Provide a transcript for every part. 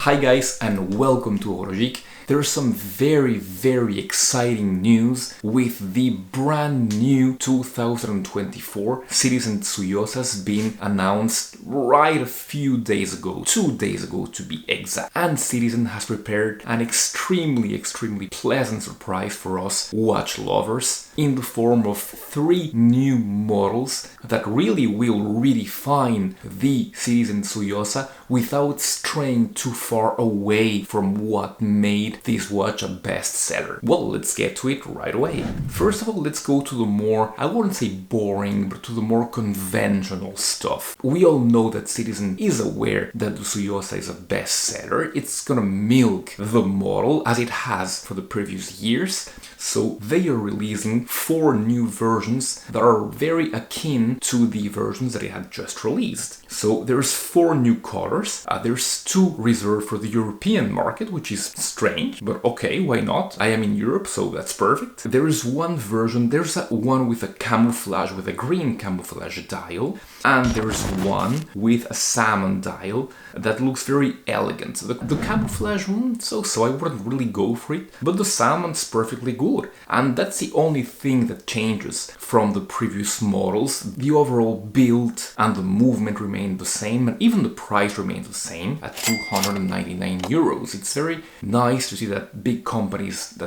Hi guys and welcome to Horologique. There's some very exciting news with the brand new 2024 Citizen Tsuyosa's been announced right a few days ago, 2 days ago to be exact. And Citizen has prepared an extremely pleasant surprise for us watch lovers in the form of 3 new models that really will redefine the Citizen Tsuyosa without straying too far away from what made this watch a bestseller. Well, let's get to it right away. First of all, let's go to the more, I wouldn't say boring, but to the more conventional stuff. We all know that Citizen is aware that the Tsuyosa is a bestseller. It's gonna milk the model as it has for the previous years. So they are releasing 4 new versions that are very akin to the versions that it had just released. So there's 4 new colors. There's 2 reserved for the European market, which is strange, but okay, why not? I am in Europe, so that's perfect. There is one version, there's one with a camouflage, with a green camouflage dial, and there's one with a salmon dial that looks very elegant. The camouflage one, so I wouldn't really go for it, but the salmon's perfectly good. And that's the only thing that changes from the previous models. The overall build and the movement remain the same, and even the price remains the same at 299 euros. It's very nice to see that big companies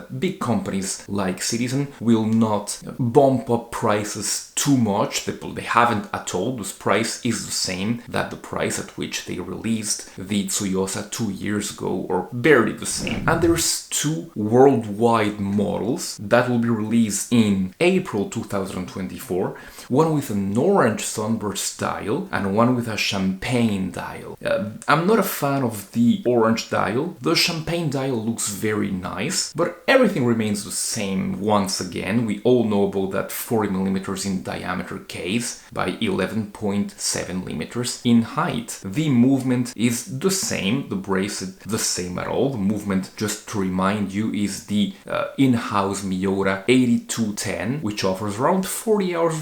like Citizen will not bump up prices too much. They haven't at all. This price is the same that the price at which they released the Tsuyosa 2 years ago, or barely the same. And there's 2 worldwide models that will be released in April 2024, one with an orange sunburst dial and one with a champagne dial. I'm not a fan of the orange dial. The champagne dial looks very nice, but everything remains the same. Once again, we all know about that 40mm in diameter case by 11.7mm in height. The movement is the same, the bracelet the same at all. The movement, just to remind you, is the in-house Miura 8210, which offers around 40 hours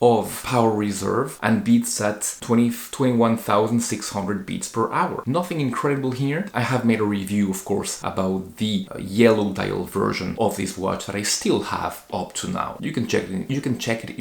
of power reserve and beats at 21,600 beats per hour. Nothing incredible here. I have made a review, of course, about the yellow dial version of this watch that I still have up to now. You can check it in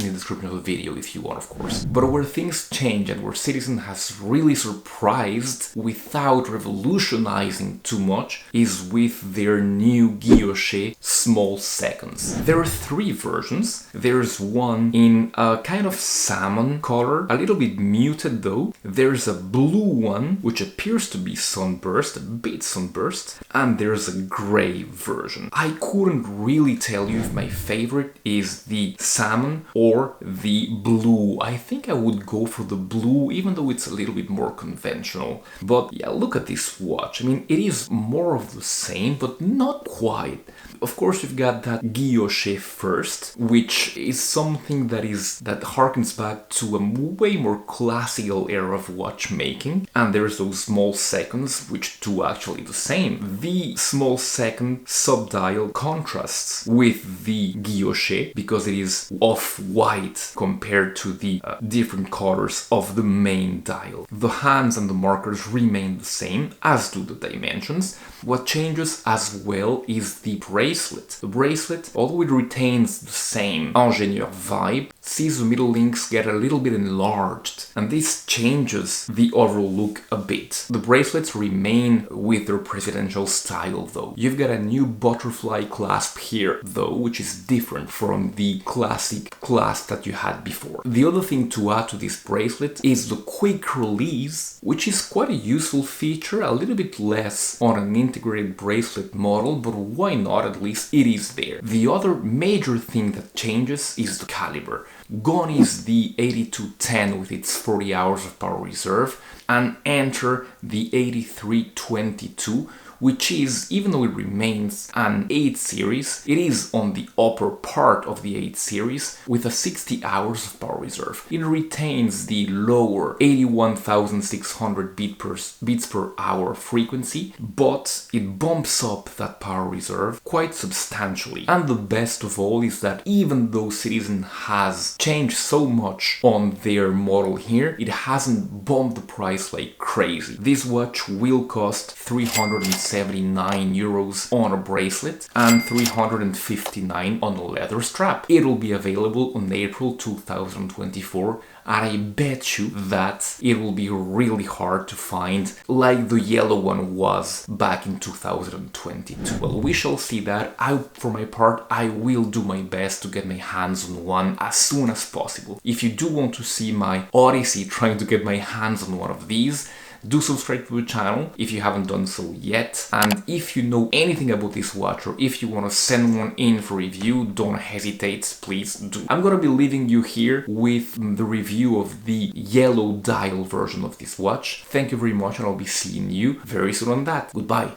the description of the video if you want, of course. But where things change and where Citizen has really surprised without revolutionizing too much is with their new guilloche small seconds. There are 3 versions. There's one in a kind of salmon color, a little bit muted though. There's a blue one, which appears to be sunburst, a bit sunburst, and there's a gray version. I couldn't really tell you if my favorite is the salmon or the blue. I think I would go for the blue, even though it's a little bit more conventional. But yeah, look at this watch. I mean, it is more of the same, but not quite. Of course, you've got that guilloche first, which is something that harkens back to a way more classical era of watchmaking. And there's those small seconds, which do actually the same. The small second subdial contrasts with the guilloche because it is off-white compared to the different colors of the main dial. The hands and the markers remain the same, as do the dimensions. What changes as well is the bracelet. The bracelet, although it retains the same ingénieur vibe, sees the middle links get a little bit enlarged, and this changes the overall look a bit. The bracelets remain with their presidential style though. You've got a new butterfly clasp here though, which is different from the classic clasp that you had before. The other thing to add to this bracelet is the quick release, which is quite a useful feature, a little bit less on an integrated bracelet model, but why not? At least it is there. The other major thing that changes is the caliber. Gone is the 8210 with its 40 hours of power reserve, and enter the 8322 which is, even though it remains an 8 series, it is on the upper part of the 8 series with a 60 hours of power reserve. It retains the lower 81,600 beats per hour frequency, but it bumps up that power reserve quite substantially. And the best of all is that even though Citizen has changed so much on their model here, it hasn't bumped the price like crazy. This watch will cost 379 euros on a bracelet and 359 on a leather strap. It'll be available on April 2024, and I bet you that it will be really hard to find, like the yellow one was back in 2022. Well, we shall see that. For my part, I will do my best to get my hands on one as soon as possible. If you do want to see my odyssey trying to get my hands on one of these, do subscribe to the channel if you haven't done so yet. And if you know anything about this watch, or if you want to send one in for review, don't hesitate, please do. I'm gonna be leaving you here with the review of the yellow dial version of this watch. Thank you very much, and I'll be seeing you very soon on that. Goodbye.